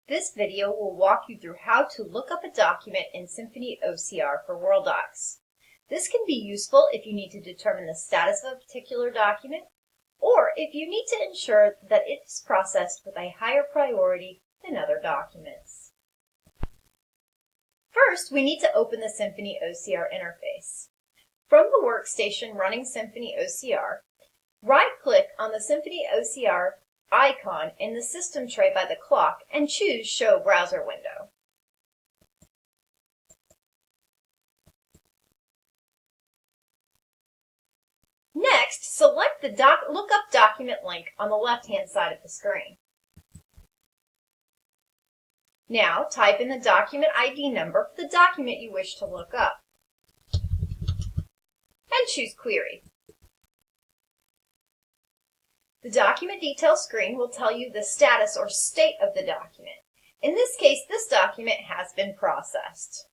This video will walk you through how to look up a document in Symphony OCR for Worldox. This can be useful if you need to determine the status of a particular document, or if you need to ensure that it is processed with a higher priority than other documents. First, we need to open the Symphony OCR interface. From the workstation running Symphony OCR, right-click on the Symphony OCR icon in the system tray by the clock and choose Show Browser Window. Next, select the Lookup document link on the left-hand side of the screen. Now, type in the document ID number for the document you wish to look up, and choose Query. The document details screen will tell you the status or state of the document. In this case, this document has been processed.